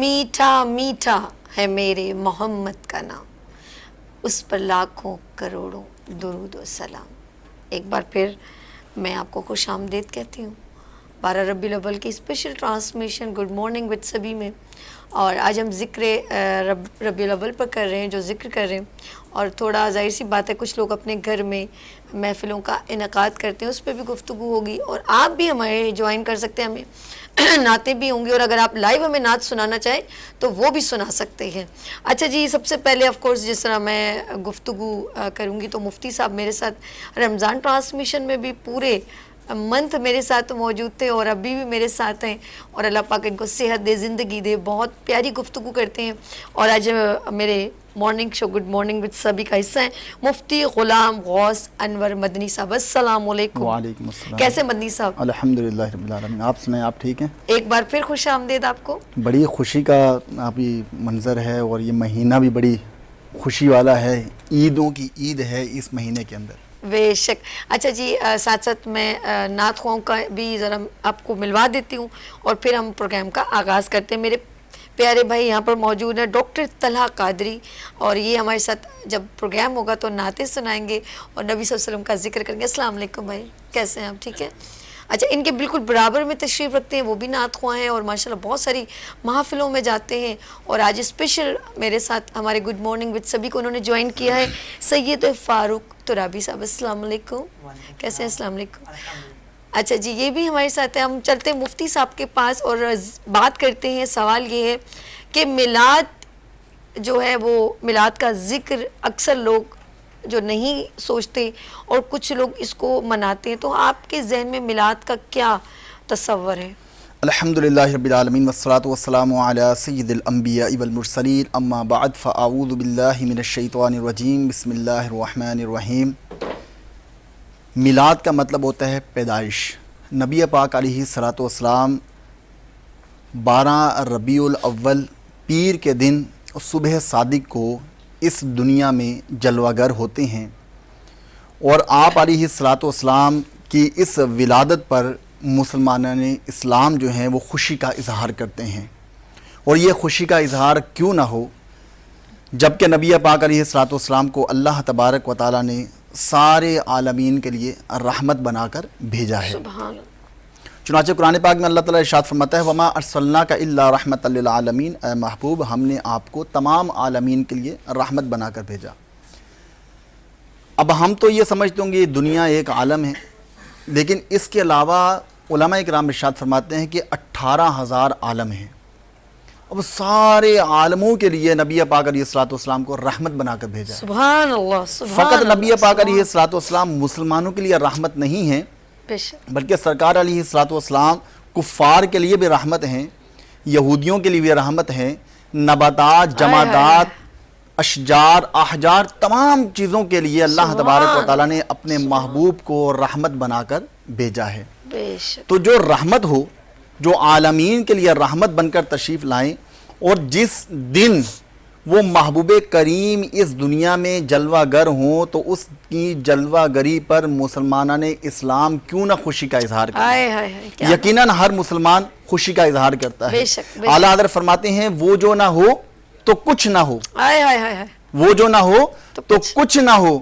میٹھا میٹھا ہے میرے محمد کا نام، اس پر لاکھوں کروڑوں درود و سلام۔ ایک بار پھر میں آپ کو خوش آمدید کہتی ہوں 12 ربیع الاول کی special transmission good morning with سبھی میں، اور آج ہم ذکر ربیع الاول پر کر رہے ہیں، جو ذکر کر رہے ہیں، اور تھوڑا ظاہر سی بات ہے کچھ لوگ اپنے گھر میں محفلوں کا انعقاد کرتے ہیں، اس پہ بھی گفتگو ہوگی، اور آپ بھی ہمارے جوائن کر سکتے ہیں، ہمیں نعتیں بھی ہوں گی، اور اگر آپ لائیو ہمیں نعت سنانا چاہیں تو وہ بھی سنا سکتے ہیں۔ اچھا جی، سب سے پہلے آف کورس جس طرح میں گفتگو کروں گی تو مفتی صاحب میرے ساتھ رمضان ٹرانسمیشن میں بھی پورے منتھ میرے ساتھ موجود تھے، اور ابھی بھی میرے ساتھ ہیں، اور اللہ پاک ان کو صحت دے، زندگی دے، بہت پیاری گفتگو کرتے ہیں۔ اور آج میرے morning show good morning with سبھی کا حصہ ہیں مفتی غلام غوث انور مدنی صاحب۔ السلام علیکم۔ وعلیکم السلام۔ کیسے مدنی صاحب؟ الحمدللہ رب العالمین، آپ سنائیں، آپ ٹھیک ہیں؟ ایک بار پھر خوش آمدید آپ کو۔ بڑی خوشی کا ابھی منظر ہے، اور یہ مہینہ بھی بڑی خوشی والا ہے، عیدوں کی عید ہے اس مہینے کے اندر۔ بے شک۔ اچھا جی، ساتھ ساتھ میں نعت خواہوں کا بھی ذرا آپ کو ملوا دیتی ہوں، اور پھر ہم پروگرام کا آغاز کرتے ہیں۔ میرے پیارے بھائی یہاں پر موجود ہیں ڈاکٹر طلحہ قادری، اور یہ ہمارے ساتھ جب پروگرام ہوگا تو نعتیں سنائیں گے اور نبی صلی اللہ علیہ وسلم کا ذکر کریں گے۔ السلام علیکم بھائی، کیسے ہیں آپ؟ ٹھیک ہے۔ اچھا، ان کے بالکل برابر میں تشریف رکھتے ہیں، وہ بھی نعت خواہ ہیں، اور ماشاءاللہ بہت ساری محافلوں میں جاتے ہیں، اور آج اسپیشل میرے ساتھ ہمارے گڈ مارننگ وتھ سبھی کو انہوں نے جوائن کیا ہے سید فاروق ترابی صاحب۔ السلام علیکم، کیسے ہیں؟ السلام علیکم۔ اچھا جی، یہ بھی ہمارے ساتھ ہیں۔ ہم چلتے ہیں مفتی صاحب کے پاس اور بات کرتے ہیں۔ سوال یہ ہے کہ میلاد جو ہے، وہ میلاد کا ذکر اکثر لوگ جو نہیں سوچتے، اور کچھ لوگ اس کو مناتے ہیں، تو آپ کے ذہن میں میلاد کا کیا تصور ہے؟ الحمدللہ رب العالمین، والصلاة والسلام علی سید الانبیاء والمرسلین، اما بعد فاعوذ باللہ من الشیطان الرجیم، بسم اللہ الرحمن الرحیم۔ میلاد کا مطلب ہوتا ہے پیدائش۔ نبی پاک علیہ الصلاۃ والسلام 12 ربیع الاول پیر کے دن صبح صادق کو اس دنیا میں جلوہ گر ہوتے ہیں، اور آپ علیہ الصلاۃ والسلام کی اس ولادت پر مسلمانان اسلام جو ہیں وہ خوشی کا اظہار کرتے ہیں۔ اور یہ خوشی کا اظہار کیوں نہ ہو جبکہ نبی پاک علیہ الصلاۃ والسلام کو اللہ تبارک و تعالیٰ نے سارے عالمین کے لیے رحمت بنا کر بھیجا ہے۔ سبحان اللہ۔ چنانچہ قرآن پاک میں اللہ تعالیٰ ارشاد فرماتا ہے وَمَا أَرْسَلْنَاكَ إِلَّا رَحْمَةً لِّلْعَالَمِينَ، اے محبوب ہم نے آپ کو تمام عالمین کے لیے رحمت بنا کر بھیجا۔ اب ہم تو یہ سمجھتے ہوں گے یہ دنیا ایک عالم ہے، لیکن اس کے علاوہ علماء اکرام ارشاد فرماتے ہیں کہ 18,000 عالم ہیں۔ اب سارے عالموں کے لیے نبی پاک علیہ الصلوۃ والسلام کو رحمت بنا کر بھیجا ہے۔ سبحان اللہ، سبحان فقط اللہ، نبی پاک علیہ الصلوۃ والسلام مسلمانوں کے لیے رحمت نہیں ہیں، بے شک، بلکہ سرکار علیہ الصلوۃ والسلام کفار کے لیے بھی رحمت ہیں، یہودیوں کے لیے بھی رحمت ہیں، نباتات، جمادات، اشجار، احجار، تمام چیزوں کے لیے اللہ تبارک و تعالیٰ نے اپنے محبوب کو رحمت بنا کر بھیجا ہے۔ بے شک۔ تو جو رحمت ہو، جو عالمین کے لیے رحمت بن کر تشریف لائیں، اور جس دن وہ محبوب کریم اس دنیا میں جلوہ گر ہوں، تو اس کی جلوہ گری پر مسلمانان اسلام کیوں نہ خوشی کا اظہار کریں۔ یقیناً ہر مسلمان خوشی کا اظہار کرتا ہے۔ بے شک، بے اعلیٰ حضرت فرماتے ہیں وہ جو نہ ہو تو کچھ نہ ہو، وہ جو نہ ہو تو کچھ نہ ہو۔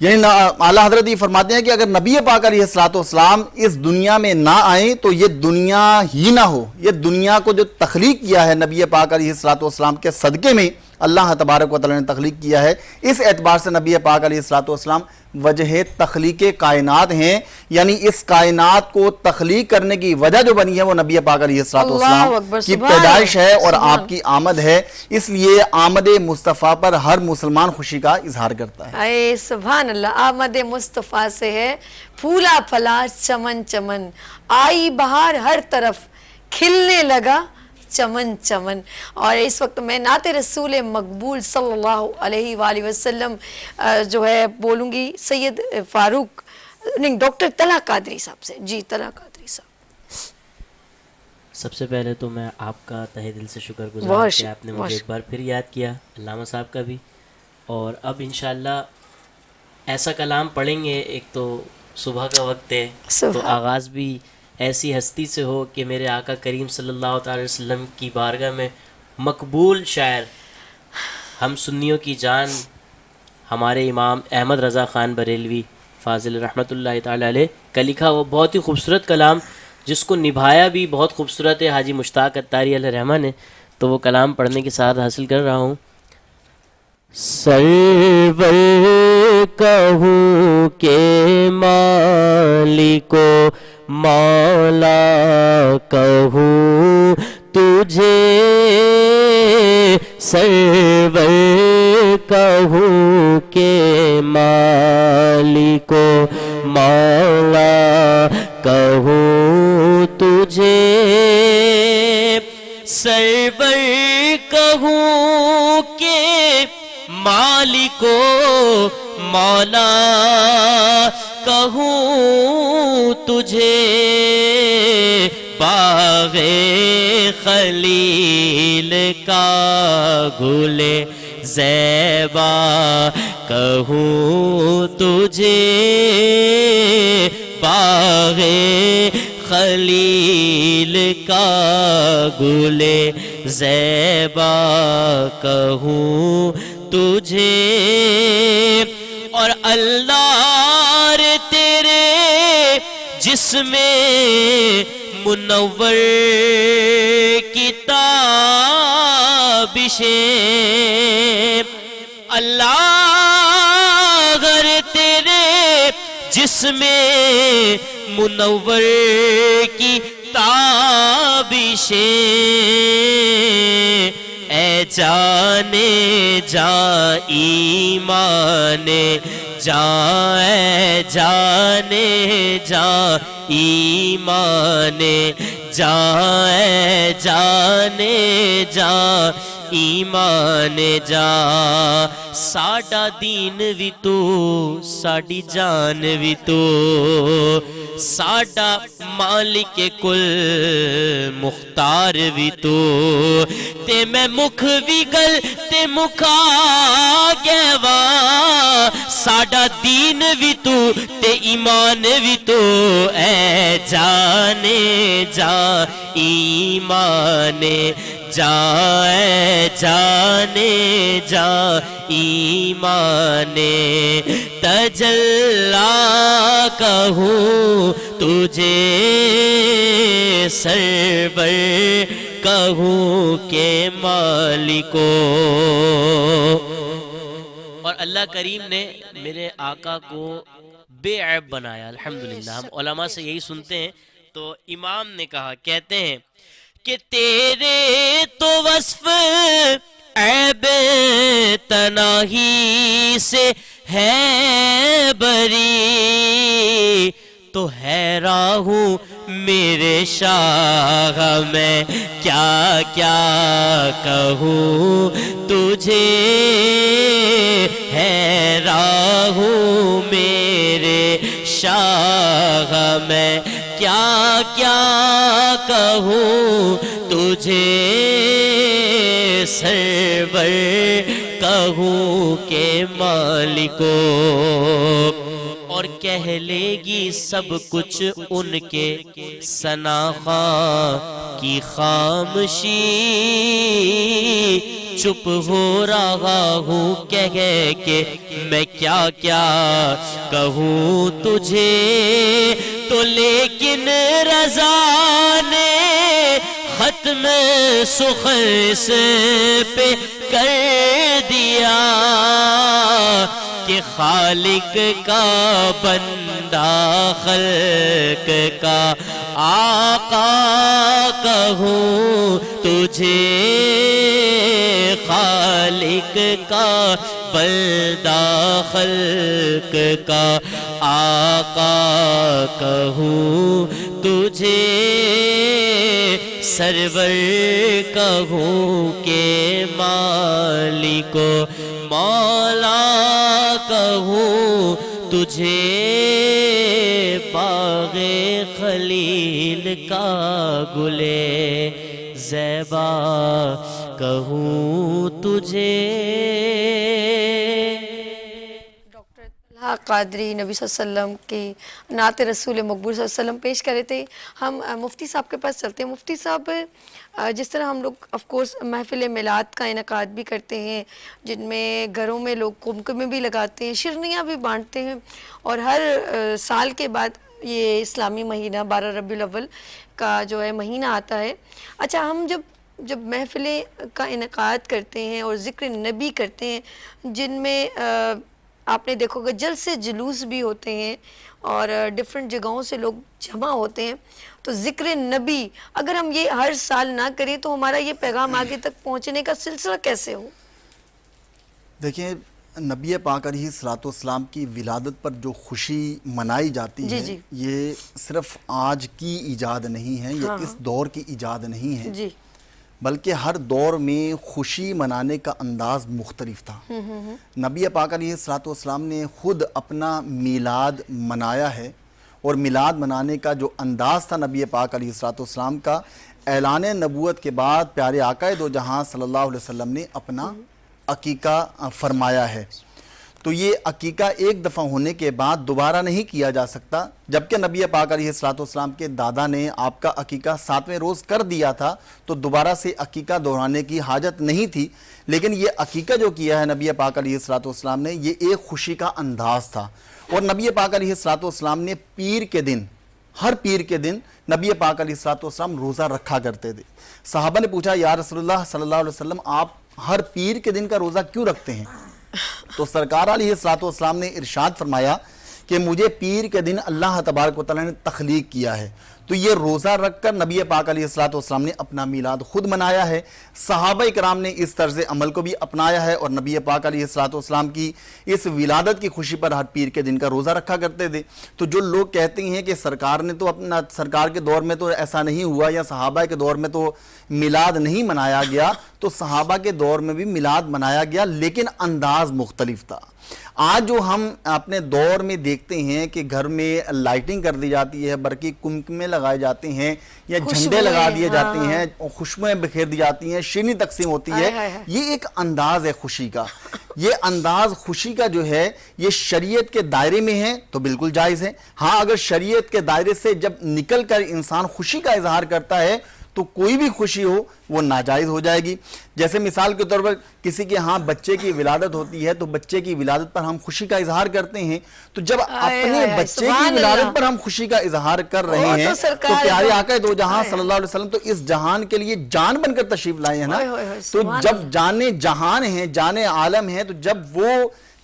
یعنی اعلیٰ حضرت یہ فرماتے ہیں کہ اگر نبی پاک علیہ الصلوۃ والسلام اس دنیا میں نہ آئیں تو یہ دنیا ہی نہ ہو۔ یہ دنیا کو جو تخلیق کیا ہے نبی پاک علیہ الصلوۃ والسلام کے صدقے میں اللہ تبارک و تعالیٰ نے تخلیق کیا ہے، اس اعتبار سے نبی پاک علیہ الصلوۃ والسلام وجہ تخلیق کائنات ہیں۔ یعنی اس کائنات کو تخلیق کرنے کی وجہ جو بنی ہے وہ نبی پاک علیہ الصلوۃ والسلام کی پیدائش ہے اور آپ کی آمد ہے، اس لیے آمد مصطفیٰ پر ہر مسلمان خوشی کا اظہار کرتا ہے۔ اے سبحان اللہ، آمد مصطفیٰ سے ہے پھولا پھلا چمن چمن، آئی بہار ہر طرف کھلنے لگا چمن چمن۔ اور اس وقت میں نعت رسول مقبول صلی اللہ علیہ وآلہ وسلم جو ہے بولوں گی سید فاروق نہیں ڈاکٹر طلحہ قادری صاحب سے۔ جی طلحہ قادری صاحب۔ سب سے پہلے تو میں آپ کا تہہ دل سے شکر گزار ہوں کہ آپ نے مجھے ایک بار پھر یاد کیا، علامہ صاحب کا بھی، اور اب انشاءاللہ ایسا کلام پڑھیں گے۔ ایک تو صبح کا وقت ہے تو آغاز بھی ایسی ہستی سے ہو کہ میرے آقا کریم صلی اللہ تعالی وسلم کی بارگاہ میں مقبول شاعر، ہم سنیوں کی جان، ہمارے امام احمد رضا خان بریلوی فاضل رحمۃ اللہ تعالی علیہ کا لکھا وہ بہت ہی خوبصورت کلام، جس کو نبھایا بھی بہت خوبصورت ہے حاجی مشتاق اتاری علیہ رحمہ نے. تو وہ کلام پڑھنے کی سعادت حاصل کر رہا ہوں. سرور کہوں کہ مالکو مولا کہوں تجھے، سرور کہوں کہ مالکو مولا کہوں تجھے، سرور کہوں کہ مالکو مولا کہوں تجھے، باغ خلیل کا گل زیبا کہوں تجھے، باغ خلیل کا گل زیبا کہوں تجھے، اور اللہ رے تیرے جسم منور کی تابشیں، اللہ رے تیرے جسم منور کی تابشیں، اے جانے جاں ایمان جاں، اے جانے جاں ایمان جاں، اے جانے جاں ایمان جاں، ساڈا دین بھی تو ساڈی جان بھی تو، ساڈا مالک کل مختار بھی تو، تے میں مکھ بھی گل تے مکھا گیوا، ساڈا دین بھی تو تے ایمان بھی تو، اے جانے جاں ایمان جاں، اے جانے جاں ایمان تجلا کہوں تجھے، سرور کہوں کہ مالکو. اور اللہ کریم نے میرے آقا کو بے عیب بنایا الحمدللہ. ہم علماء سے یہی سنتے ہیں. تو امام نے کہا، کہتے ہیں کہ تیرے تو وصف عیب تناہی سے ہے بری، تو حیراں ہوں میرے شاہ میں کیا کیا کہوں تجھے، حیراں ہوں میرے شاہ میں کیا کیا کہوں تجھے، سرور کہوں کہ مالکو. اور کہہ لے گی سب کچھ ان کے ثنا خواں کی خاموشی، چپ ہو رہا ہوں کہہ کے میں کیا کیا کہوں تجھے، تو لیکن رضا نے ختم سخن سے پہ کر دیا، کہ خالق کا بندہ خلق کا آقا کہوں تجھے، خالق کا بندہ خلق کا آقا کہوں تجھے، سرور کہوں کہ مالکو مولا کہوں تجھے، باغ خلیل کا گلے زیبا کہوں تجھے. ڈاکٹر اللہ قادری نبی صلی اللہ علیہ وسلم کی نعت رسول مقبول صلی اللہ علیہ وسلم پیش کر رہے تھے. ہم مفتی صاحب کے پاس چلتے ہیں. مفتی صاحب، جس طرح ہم لوگ آف کورس محفل میلاد کا انعقاد بھی کرتے ہیں، جن میں گھروں میں لوگ قمقمے بھی لگاتے ہیں، شرنیاں بھی بانٹتے ہیں، اور ہر سال کے بعد یہ اسلامی مہینہ 12 ربیع الاول کا جو ہے مہینہ آتا ہے. اچھا، ہم جب محفلیں کا انعقاد کرتے ہیں اور ذکر نبی کرتے ہیں، جن میں آپ نے دیکھو گے جلسے جلوس بھی ہوتے ہیں اور ڈفرینٹ جگہوں سے لوگ جمع ہوتے ہیں، تو ذکر نبی اگر ہم یہ ہر سال نہ کریں تو ہمارا یہ پیغام آگے تک پہنچنے کا سلسلہ کیسے ہو؟ دیکھیں، نبی پاک علیہ الصلوۃ والسلام کی ولادت پر جو خوشی منائی جاتی جی ہے، جی یہ صرف آج کی ایجاد نہیں ہے، یہ اس دور کی ایجاد نہیں ہے، جی بلکہ ہر دور میں خوشی منانے کا انداز مختلف تھا. نبی پاک علیہ الصلوۃ والسلام نے خود اپنا میلاد منایا ہے، اور میلاد منانے کا جو انداز تھا نبی پاک علیہ الصلوۃ والسلام کا، اعلان نبوت کے بعد پیارے آقا دو جہاں صلی اللہ علیہ وسلم نے اپنا عقیقہ فرمایا ہے. تو یہ عقیقہ ایک دفعہ ہونے کے بعد دوبارہ نہیں کیا جا سکتا، جبکہ نبی پاک علیہ الصلوۃ والسلام کے دادا نے آپ کا عقیقہ 7ویں روز کر دیا تھا، تو دوبارہ سے عقیقہ دہرانے کی حاجت نہیں تھی. لیکن یہ عقیقہ جو کیا ہے نبی پاک علیہ الصلوۃ والسلام نے، یہ ایک خوشی کا انداز تھا. اور نبی پاک علیہ الصلوۃ والسلام نے پیر کے دن، ہر پیر کے دن نبی پاک علیہ الصلوۃ والسلام روزہ رکھا کرتے تھے. صحابہ نے پوچھا، یا رسول اللہ صلی اللہ علیہ وسلم، آپ ہر پیر کے دن کا روزہ کیوں رکھتے ہیں؟ تو سرکار علیہ الصلوۃ والسلام نے ارشاد فرمایا کہ مجھے پیر کے دن اللہ تبارک و تعالیٰ نے تخلیق کیا ہے. تو یہ روزہ رکھ کر نبی پاک علیہ الصلوۃ والسلام نے اپنا میلاد خود منایا ہے. صحابہ کرام نے اس طرز عمل کو بھی اپنایا ہے، اور نبی پاک علیہ الصلوۃ والسلام کی اس ولادت کی خوشی پر ہر پیر کے دن کا روزہ رکھا کرتے تھے. تو جو لوگ کہتے ہیں کہ سرکار نے تو اپنا، سرکار کے دور میں تو ایسا نہیں ہوا، یا صحابہ کے دور میں تو میلاد نہیں منایا گیا، تو صحابہ کے دور میں بھی میلاد منایا گیا، لیکن انداز مختلف تھا. آج جو ہم اپنے دور میں دیکھتے ہیں کہ گھر میں لائٹنگ کر دی جاتی ہے، برقی قمقمے لگائے جاتے ہیں، یا جھنڈے لگا دیے جاتے ہیں، خوشبوئیں بکھیر دی جاتی ہیں، شیرنی تقسیم ہوتی ہے، یہ ایک انداز ہے خوشی کا. یہ انداز خوشی کا جو ہے، یہ شریعت کے دائرے میں ہے تو بالکل جائز ہے. ہاں، اگر شریعت کے دائرے سے جب نکل کر انسان خوشی کا اظہار کرتا ہے تو کوئی بھی خوشی ہو وہ ناجائز ہو جائے گی. جیسے مثال کے طور پر کسی کے ہاں بچے کی ولادت ہوتی ہے، تو بچے کی ولادت پر ہم خوشی کا اظہار کرتے ہیں. تو جب اپنے بچے کی ولادت پر ہم خوشی کا اظہار کر رہے ہیں تو پیارے آقا دو جہاں صلی اللہ علیہ وسلم تو اس جہان کے لیے جان بن کر تشریف لائے ہیں نا. تو جب جان جہان ہیں، جان عالم ہیں، تو جب وہ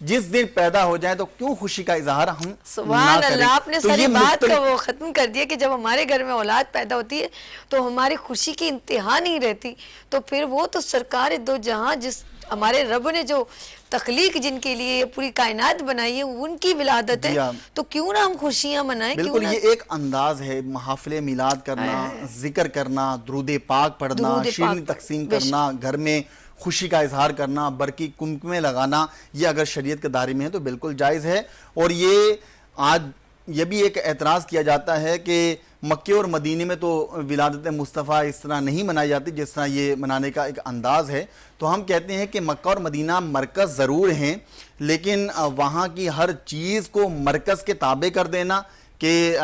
جس دن پیدا ہو جائے تو کیوں خوشی کا اظہار ہم سبحان اللہ. آپ نے ساری بات کا وہ ختم کر دیا کہ جب ہمارے گھر میں اولاد پیدا ہوتی ہے تو ہماری خوشی کی انتہا نہیں رہتی. تو پھر وہ تو سرکار دو جہاں، جس ہمارے رب نے جو تخلیق جن کے لیے پوری کائنات بنائی ہے، ان کی ولادت ہے، تو کیوں نہ ہم خوشیاں منائیں. بالکل، یہ ایک انداز ہے محافل میلاد کرنا، ذکر کرنا، درود پاک پڑھنا، شیرنی تقسیم کرنا، گھر میں خوشی کا اظہار کرنا، برقی قمقمے لگانا. یہ اگر شریعت کے دائرے میں ہے تو بالکل جائز ہے. اور یہ آج یہ بھی ایک اعتراض کیا جاتا ہے کہ مکے اور مدینے میں تو ولادت مصطفیٰ اس طرح نہیں منائی جاتی جس طرح یہ منانے کا ایک انداز ہے. تو ہم کہتے ہیں کہ مکہ اور مدینہ مرکز ضرور ہیں، لیکن وہاں کی ہر چیز کو مرکز کے تابع کر دینا کہ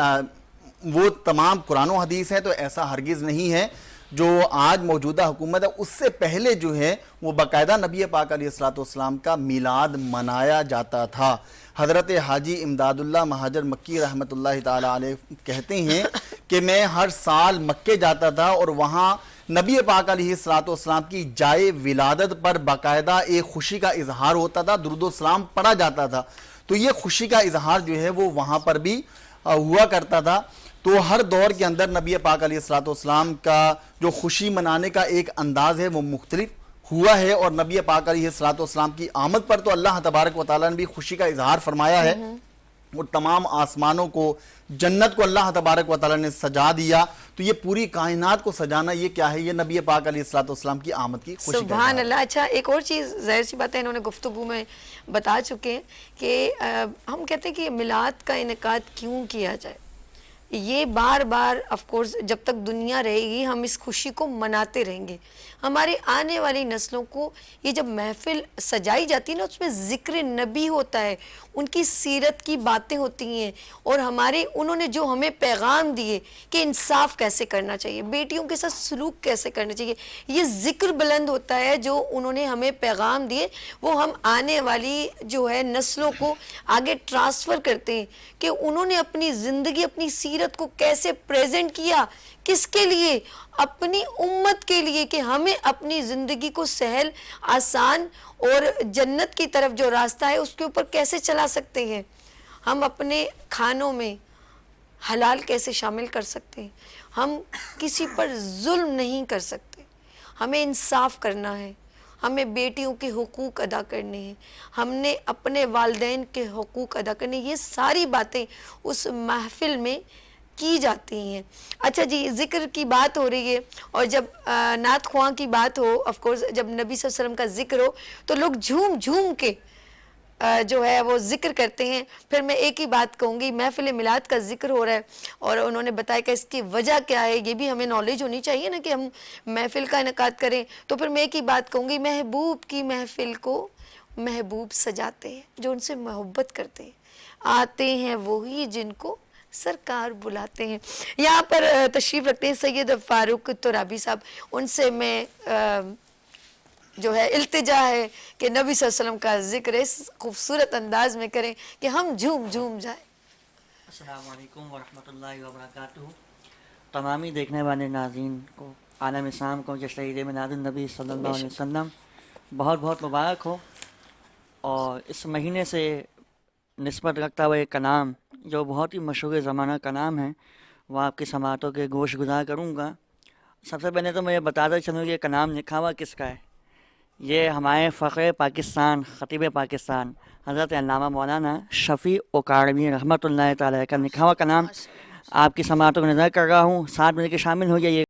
وہ تمام قرآن و حدیث ہے، تو ایسا ہرگز نہیں ہے. جو آج موجودہ حکومت ہے، اس سے پہلے جو ہے وہ باقاعدہ نبی پاک علیہ الصلوۃ والسلام کا میلاد منایا جاتا تھا. حضرت حاجی امداد اللہ مہاجر مکی رحمۃ اللہ تعالی علیہ کہتے ہیں کہ میں ہر سال مکے جاتا تھا، اور وہاں نبی پاک علیہ الصلوۃ والسلام کی جائے ولادت پر باقاعدہ ایک خوشی کا اظہار ہوتا تھا، درود و سلام پڑھا جاتا تھا. تو یہ خوشی کا اظہار جو ہے وہ وہاں پر بھی ہوا کرتا تھا. تو ہر دور کے اندر نبی پاک علیہ الصلوۃ والسلام کا جو خوشی منانے کا ایک انداز ہے وہ مختلف ہوا ہے. اور نبی پاک علیہ الصلوۃ والسلام کی آمد پر تو اللہ تبارک و تعالیٰ نے بھی خوشی کا اظہار فرمایا ہے. وہ تمام آسمانوں کو، جنت کو اللہ تبارک و تعالیٰ نے سجا دیا. تو یہ پوری کائنات کو سجانا یہ کیا ہے؟ یہ نبی پاک علیہ الصلوۃ والسلام کی آمد کی خوشی. سبحان اللہ. اچھا، ایک اور چیز ظاہر سی بات ہے انہوں نے گفتگو میں بتا چکے ہیں کہ ہم کہتے ہیں کہ میلاد کا انعقاد کیوں کیا جائے. یہ بار بار آف کورس جب تک دنیا رہے گی ہم اس خوشی کو مناتے رہیں گے. ہمارے آنے والی نسلوں کو یہ جب محفل سجائی جاتی ہے نا اس میں ذکر نبی ہوتا ہے, ان کی سیرت کی باتیں ہوتی ہیں, اور انہوں نے جو ہمیں پیغام دیے کہ انصاف کیسے کرنا چاہیے, بیٹیوں کے ساتھ سلوک کیسے کرنا چاہیے, یہ ذکر بلند ہوتا ہے جو انہوں نے ہمیں پیغام دیے, وہ ہم آنے والی جو ہے نسلوں کو آگے ٹرانسفر کرتے ہیں کہ انہوں نے اپنی زندگی اپنی سیرت کو کیسے پریزنٹ کیا, کس کے لیے, اپنی امت کے لیے, کہ ہمیں اپنی زندگی کو سہل آسان اور جنت کی طرف جو راستہ ہے اس کے اوپر کیسے چلا سکتے ہیں, ہم اپنے کھانوں میں حلال کیسے شامل کر سکتے ہیں, ہم کسی پر ظلم نہیں کر سکتے, ہمیں انصاف کرنا ہے, ہمیں بیٹیوں کے حقوق ادا کرنے ہیں, ہم نے اپنے والدین کے حقوق ادا کرنے, یہ ساری باتیں اس محفل میں کی جاتی ہیں. اچھا جی, ذکر کی بات ہو رہی ہے اور جب نعت خواں کی بات ہو, آف کورس جب نبی صلی اللہ علیہ وسلم کا ذکر ہو تو لوگ جھوم جھوم کے جو ہے وہ ذکر کرتے ہیں. پھر میں ایک ہی بات کہوں گی, محفل میلاد کا ذکر ہو رہا ہے اور انہوں نے بتایا کہ اس کی وجہ کیا ہے, یہ بھی ہمیں نالج ہونی چاہیے نا کہ ہم محفل کا انعقاد کریں. تو پھر میں ایک ہی بات کہوں گی, محبوب کی محفل کو محبوب سجاتے ہیں جو ان سے محبت کرتے ہیں, آتے ہیں وہی جن کو سرکار بلاتے ہیں. یہاں پر تشریف رکھتے ہیں سید فاروق ترابی صاحب, ان سے میں جو ہے التجا ہے کہ نبی صلی اللہ علیہ وسلم کا ذکر اس خوبصورت انداز میں کریں کہ ہم جھوم جھوم جائیں. السلام علیکم ورحمۃ اللہ وبرکاتہ. تمامی دیکھنے والے ناظرین کو عالم اسلام کو جشن عید میلاد النبی صلی اللہ بے علیہ شک. وسلم بہت بہت مبارک ہو. اور اس مہینے سے نسبت رکھتا ہوا ایک کلام جو بہت ہی مشہور زمانہ کلام ہے وہ آپ کی سماعتوں کے گوش گزار کروں گا. سب سے پہلے تو میں یہ بتاتا چلوں کہ یہ کلام لکھا ہوا کس کا ہے. یہ ہمارے فخر پاکستان خطیب پاکستان حضرت علامہ مولانا شفیع اکاڑوی رحمۃ اللہ تعالی کا لکھا ہوا کلام آپ کی سماعتوں کو نظر کر رہا ہوں. 7 بجے کے شامل ہو جائیے.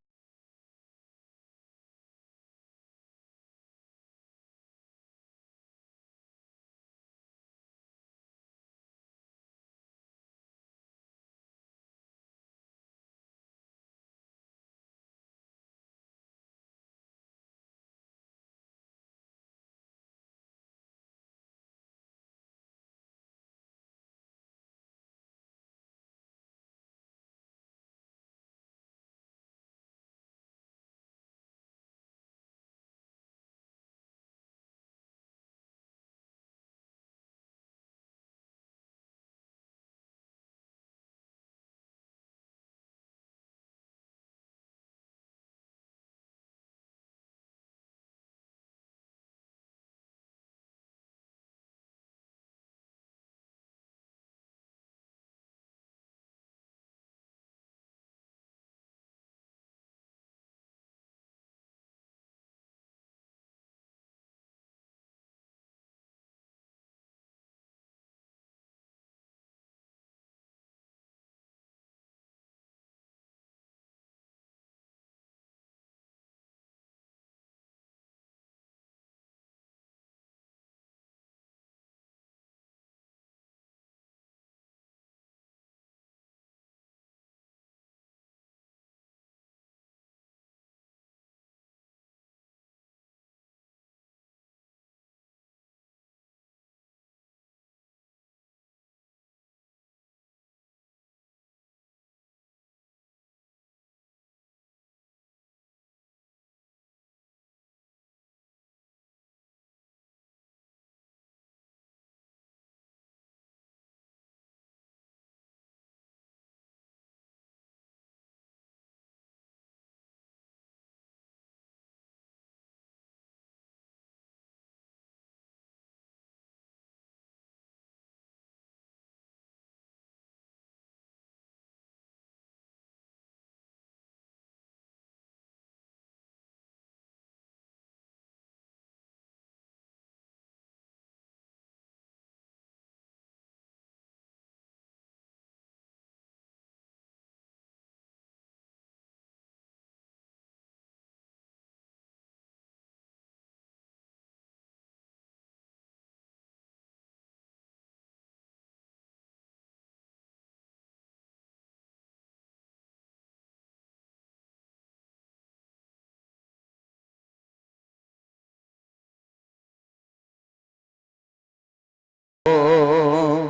اور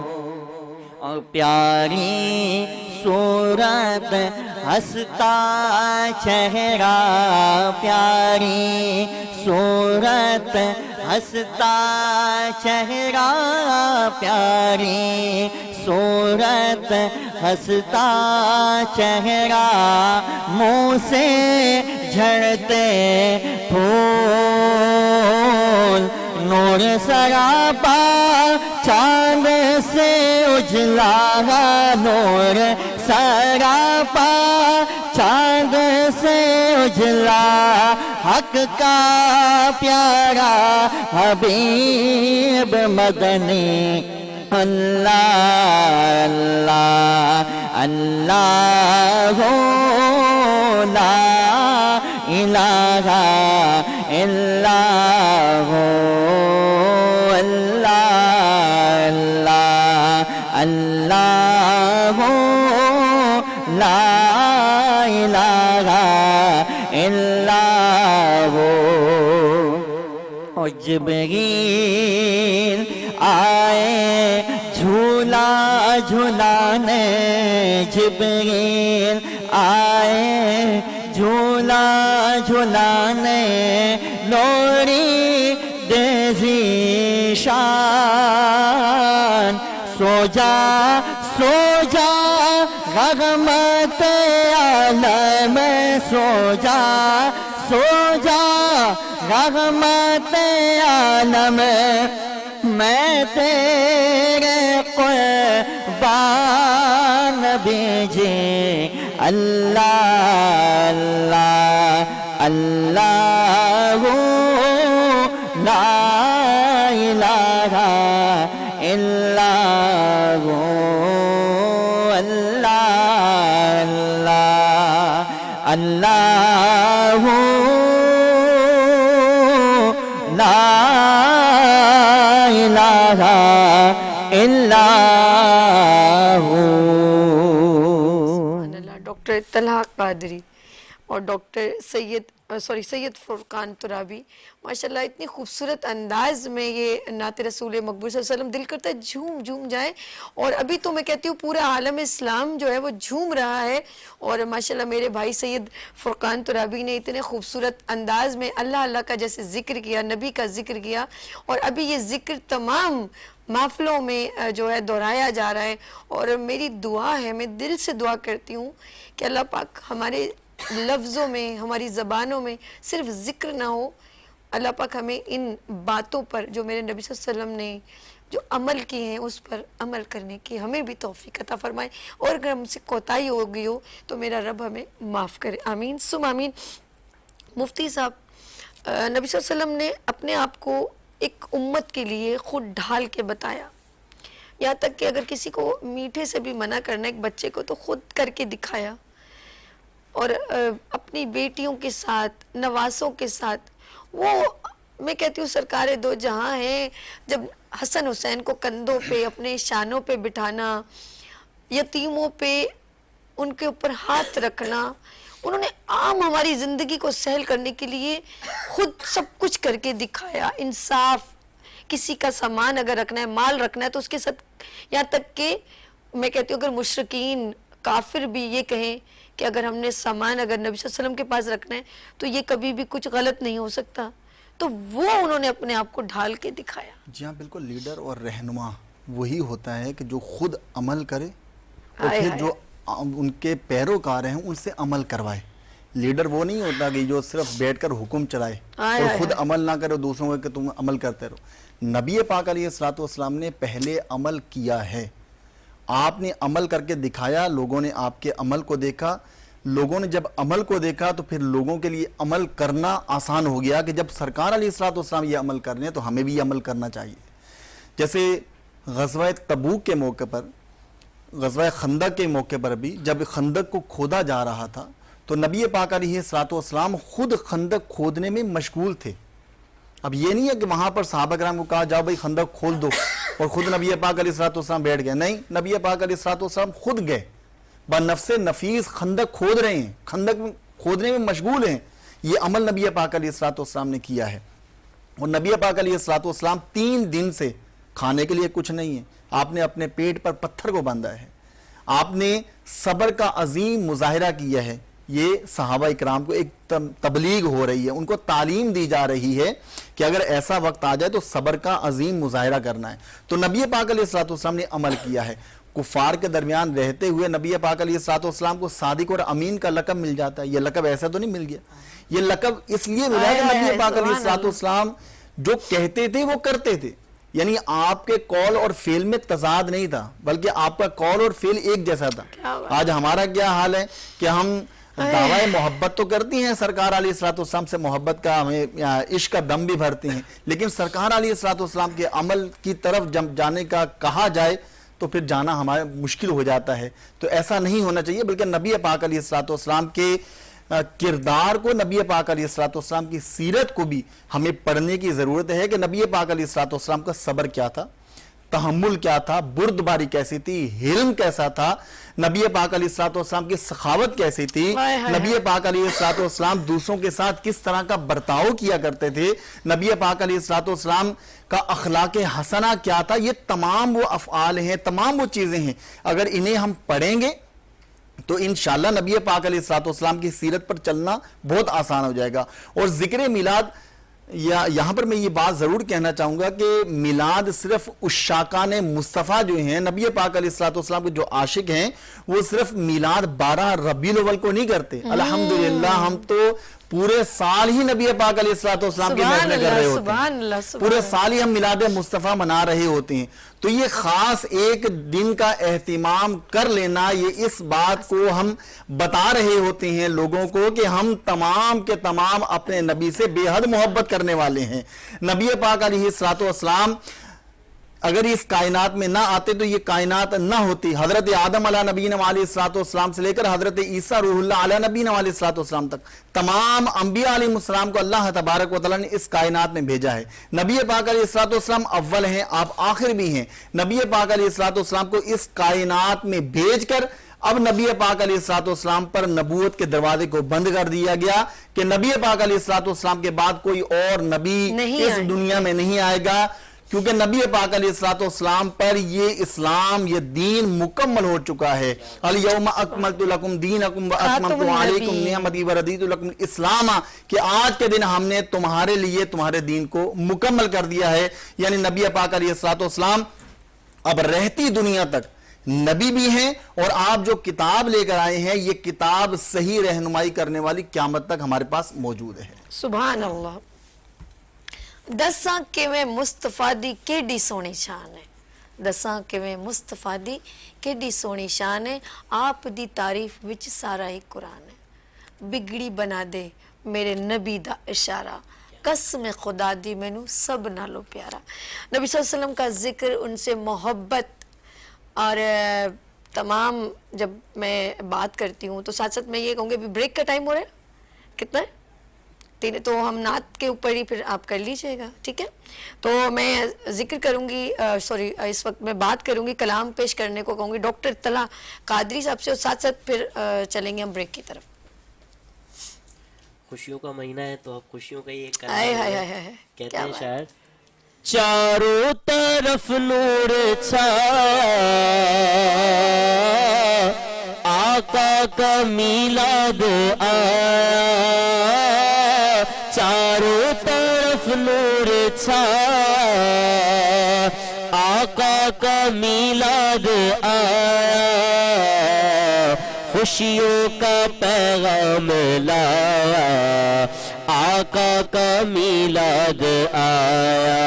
پیاری صورت ہنستا چہرہ، پیاری صورت ہنستا چہرہ، پیاری صورت ہنستا چہرہ، منہ سے جھڑتے پھول، نور سراپا چاند سے اجلا، نور سراپا چاند سے اجلا، حق کا پیارا حبیب مدنی، اللہ اللہ اللہ لا الہ الا ہو، اللہ اللہ اللہ لا الہ الا ہو۔ اور جبریل آئے جھولا جھولانے، جبریل آئے جھولا جھولانے، لوری دیزی شان، سو جا سو جا رحمت عالم، سو جا سو جا رحمت عالم، میں تیرے قربان بھیجے، اللہ اللہ اللہ لا الہ الا ہو، اللہ اللہ اللہ لا الہ الا ہو۔ سبحان اللہ۔ ڈاکٹر طلحہ قادری اور ڈاکٹر سید فرقان ترابی، ماشاءاللہ اتنی خوبصورت انداز میں یہ نعت رسول مقبول صلی اللہ علیہ وسلم، دل کرتا ہے جھوم جھوم جائے، اور ابھی تو میں کہتی ہوں پورا عالم اسلام جو ہے وہ جھوم رہا ہے، اور ماشاءاللہ میرے بھائی سید فرقان ترابی نے اتنے خوبصورت انداز میں اللہ اللہ کا جیسے ذکر کیا، نبی کا ذکر کیا، اور ابھی یہ ذکر تمام محفلوں میں جو ہے دہرایا جا رہا ہے، اور میری دعا ہے، میں دل سے دعا کرتی ہوں کہ اللہ پاک ہمارے لفظوں میں، ہماری زبانوں میں صرف ذکر نہ ہو، اللہ پاک ہمیں ان باتوں پر جو میرے نبی صلی اللہ علیہ وسلم نے جو عمل کیے ہیں اس پر عمل کرنے کی ہمیں بھی توفیق عطا فرمائے، اور اگر ہم سے کوتاہی ہو گئی ہو تو میرا رب ہمیں معاف کرے، آمین سم آمین۔ مفتی صاحب، نبی صلی اللہ علیہ وسلم نے اپنے آپ کو ایک امت کے لیے خود ڈھال کے بتایا، یہاں تک کہ اگر کسی کو میٹھے سے بھی منع کرنا ایک بچے کو تو خود کر کے دکھایا، اور اپنی بیٹیوں کے ساتھ، نواسوں کے ساتھ، وہ میں کہتی ہوں سرکار دو جہاں ہیں، جب حسن حسین کو کندھوں پہ اپنے شانوں پہ بٹھانا، یتیموں پہ ان کے اوپر ہاتھ رکھنا، انہوں نے عام ہماری زندگی کو سہل کرنے کے لیے خود سب کچھ کر کے دکھایا، انصاف، کسی کا سامان اگر رکھنا ہے، مال رکھنا ہے تو اس کے ساتھ، یہاں تک کہ میں کہتی ہوں اگر مشرکین کافر بھی یہ کہیں کہ اگر ہم نے سامان اگر نبی صلی اللہ علیہ وسلم کے پاس رکھنا ہے تو یہ کبھی بھی کچھ غلط نہیں ہو سکتا، تو وہ انہوں نے اپنے آپ کو ڈھال کے دکھایا۔ جی ہاں بالکل، لیڈر اور رہنما وہی ہوتا ہے کہ جو خود عمل کرے اور پھر جو ان کے پیروکار ہیں ان سے عمل کروائے۔ لیڈر وہ نہیں ہوتا کہ جو صرف بیٹھ کر حکم چلائے اور خود عمل نہ کرے، دوسروں کو کہ تم عمل کرتے رہو۔ نبی پاک علیہ الصلوۃ والسلام نے پہلے عمل کیا ہے، آپ نے عمل کر کے دکھایا، لوگوں نے آپ کے عمل کو دیکھا، لوگوں نے جب عمل کو دیکھا تو پھر لوگوں کے لیے عمل کرنا آسان ہو گیا کہ جب سرکار علیہ الصلوۃ والسلام یہ عمل کر رہے ہیں تو ہمیں بھی عمل کرنا چاہیے۔ جیسے غزوہ تبوک کے موقع پر، غزوہ خندق کے موقع پر بھی جب خندق کو کھودا جا رہا تھا تو نبی پاک علیہ الصلوۃ والسلام خود خندق کھودنے میں مشغول تھے۔ اب یہ نہیں ہے کہ وہاں پر صحابہ کرام کو کہا جاؤ بھائی خندق کھول دو اور خود نبی پاک علیہ الصلوۃ والسلام بیٹھ گئے، نہیں، نبی پاک علیہ الصلوۃ والسلام خود گئے، بنفس نفیس خندق کھود رہے ہیں، خندق کھودنے میں مشغول ہیں۔ یہ عمل نبی پاک علیہ الصلوۃ والسلام نے کیا ہے، اور نبی پاک علیہ الصلوۃ والسلام 3 دن سے کھانے کے لیے کچھ نہیں ہے، آپ نے اپنے پیٹ پر پتھر کو باندھا ہے، آپ نے صبر کا عظیم مظاہرہ کیا ہے. یہ صحابہ اکرام کو ایک تبلیغ ہو رہی ہے، ان کو تعلیم دی جا رہی ہے کہ اگر ایسا وقت آ جائے تو صبر کا عظیم مظاہرہ کرنا ہے. تو نبی پاک علیہ الصلوۃ والسلام نے عمل کیا ہے. کفار کے درمیان رہتے ہوئے نبی پاک علیہ الصلوۃ والسلام کو صادق اور امین کا لقب مل جاتا ہے. یہ لقب ایسا تو نہیں مل گیا، یہ لقب اس لیے ملا کہ نبی پاک علیہ الصلوۃ والسلام جو کہتے تھے وہ کرتے تھے. یعنی آپ کے قول اور فعل میں تضاد نہیں تھا، بلکہ آپ کا قول اور فعل ایک جیسا تھا. آج ہمارا کیا حال ہے کہ ہم دعوی محبت تو کرتی ہیں، سرکار علیہ الصلوۃ والسلام سے محبت کا، ہمیں عشق کا دم بھی بھرتی ہیں، لیکن سرکار علیہ الصلوۃ والسلام کے عمل کی طرف جب جانے کا کہا جائے تو پھر جانا ہمارا مشکل ہو جاتا ہے. تو ایسا نہیں ہونا چاہیے، بلکہ نبی پاک علیہ الصلوۃ والسلام کے کردار کو، نبی پاک علیہ الصلوۃ والسلام کی سیرت کو بھی ہمیں پڑھنے کی ضرورت ہے کہ نبی پاک علیہ الصلوۃ والسلام کا صبر کیا تھا، تحمل کیا تھا، بردباری کیسی تھی، حلم کیسا تھا، نبی پاک علیہ الصلوۃ والسلام کی سخاوت کیسی تھی، نبی پاک علیہ الصلوۃ والسلام دوسروں کے ساتھ کس طرح کا برتاؤ کیا کرتے تھے، نبی پاک علیہ الصلوۃ والسلام کا اخلاق حسنہ کیا تھا. یہ تمام وہ افعال ہیں، تمام وہ چیزیں ہیں، اگر انہیں ہم پڑھیں گے تو انشاءاللہ نبی پاک علیہ الصلوۃ والسلام کی سیرت پر چلنا بہت آسان ہو جائے گا. اور ذکر میلاد، یہاں پر میں یہ بات ضرور کہنا چاہوں گا کہ میلاد صرف عشاقان مصطفیٰ جو ہیں، نبی پاک علیہ الصلوۃ والسلام کے جو عاشق ہیں، وہ صرف میلاد 12 ربیع الاول کو نہیں کرتے. الحمدللہ ہم تو پورے سال ہی نبی پاک علیہ الصلوۃ والسلام کی محفلیں کر رہے ہوتے ہیں، پورے سال ہی ہم میلاد مصطفیٰ منا رہے ہوتے ہیں. تو یہ خاص ایک دن کا اہتمام کر لینا، یہ اس بات کو ہم بتا رہے ہوتے ہیں لوگوں کو کہ ہم تمام کے تمام اپنے نبی سے بے حد محبت کرنے والے ہیں. نبی پاک علیہ الصلوۃ والسلام اگر اس کائنات میں نہ آتے تو یہ کائنات نہ ہوتی. حضرت آدم علیہ نبینا علیہ الصلوۃ والسلام سے لے کر حضرت عیسیٰ روح اللہ علیہ نبینا علیہ الصلوۃ والسلام تک تمام انبیاء علیہ السلام کو اللہ تبارک و تعالیٰ نے اس کائنات میں بھیجا ہے. نبی پاک علیہ الصلوۃ والسلام اول ہیں، آپ آخر بھی ہیں. نبی پاک علیہ الصلوۃ والسلام کو اس کائنات میں بھیج کر اب نبی پاک علیہ الصلوۃ والسلام پر نبوت کے دروازے کو بند کر دیا گیا کہ نبی پاک علیہ الصلوۃ والسلام کے بعد کوئی اور نبی اس دنیا میں نہیں آئے گا، کیونکہ نبی پاک علیہ الصلوۃ والسلام پر یہ اسلام، یہ دین مکمل ہو چکا ہے. الیوم اکملت لکم دینکم واتممت علیکم نعمتی ورضیت لکم الاسلام، کہ آج کے دن ہم نے تمہارے لیے تمہارے دین کو مکمل کر دیا ہے. یعنی نبی پاک علیہ الصلوۃ والسلام اب رہتی دنیا تک نبی بھی ہیں، اور آپ جو کتاب لے کر آئے ہیں یہ کتاب صحیح رہنمائی کرنے والی قیامت تک ہمارے پاس موجود ہے. سبحان اللہ. دساں کیویں مصطفیٰ دی کیڈی سونی شان ہے، دساں کیویں مصطفیٰ دی کیڈی سونی شان ہے. آپ دی تعریف وچ سارا ہی قرآن ہے. بگڑی بنا دے میرے نبی دا اشارہ، قسم خدا دی مینو سب نالو پیارا. نبی صلی اللہ علیہ وسلم کا ذکر، ان سے محبت، اور تمام جب میں بات کرتی ہوں تو ساتھ ساتھ میں یہ کہوں گی ابھی بریک کا ٹائم ہو رہا ہے کتنا ہے؟ 3، تو ہم نعت کے اوپر ہی پھر آپ کر لیجئے گا، ٹھیک ہے؟ تو میں ذکر کروں گی، اس وقت میں بات کروں گی، کلام پیش کرنے کو کہوں گی ڈاکٹر طلحہ قادری صاحب سے، اور ساتھ ساتھ پھر چلیں گے ہم بریک کی طرف. خوشیوں کا مہینہ ہے تو اب خوشیوں کا ہی ایک کہتے ہیں شاعر، چاروں طرف نور چھایا، آقا کا میلاد آیا، چاروں طرف نور چھایا، آقا کا میلاد آیا، خوشیوں کا پیغام لایا، آقا کا میلاد آیا.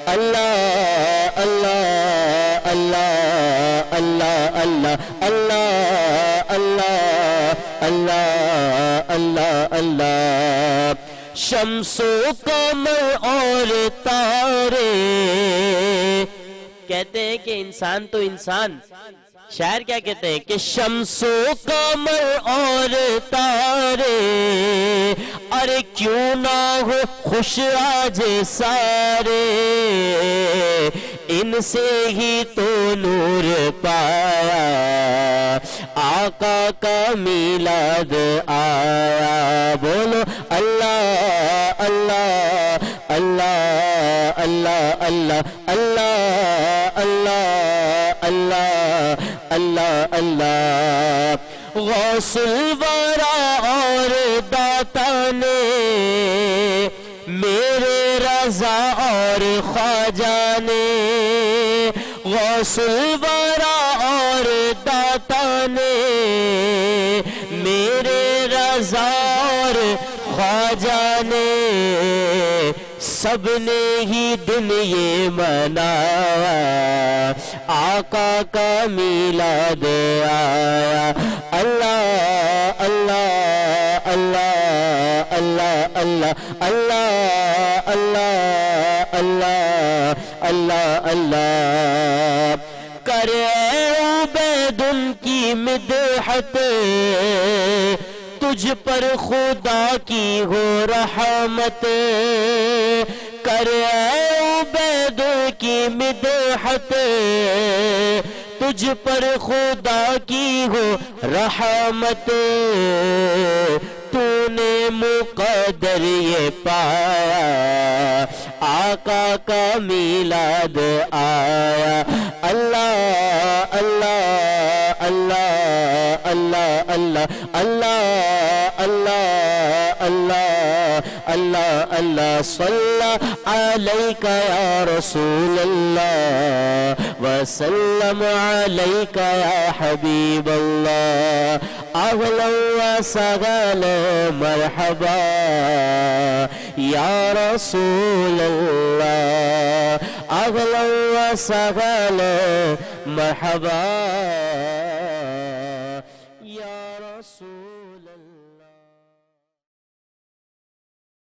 اللہ اللہ اللہ اللہ اللہ اللہ اللہ اللہ اللہ اللہ. شمس و قمر اور تارے، کہتے ہیں کہ انسان تو انسان، شاعر کیا کہتے ہیں کہ شمس و قمر اور تارے، ارے کیوں نہ ہو خوش آج سارے، ان سے ہی تو نور پایا، آقا کا میلاد آیا. بولو اللہ اللہ اللہ اللہ اللہ اللہ اللہ اللہ اللہ اللہ غوث الورا اور داتا نے میرے رضا اور خواجہ نے غوث الورا اور داتا نے میرے رضا اور خواجہ نے سب نے ہی دن یہ منایا آقا کا میلاد آیا اللہ اللہ اللہ اللہ اللہ اللہ اللہ اللہ اللہ اللہ کرے عبید ان کی مدحت تجھ پر خدا کی ہو رحمت کرے عبید کی مدحت تجھ پر خدا کی ہو رحمت تو نے مقدر یہ پایا آقا کا میلاد آیا اللہ اللہ اللہ اللہ اللہ اللہ اللہ اللہ اللہ اللہ صلی علیک یا رسول اللہ وسلم علیک یا حبیب اللہ اہلا وسہلا مرحبا یا رسول اللہ اہلا وسہلا مرحبا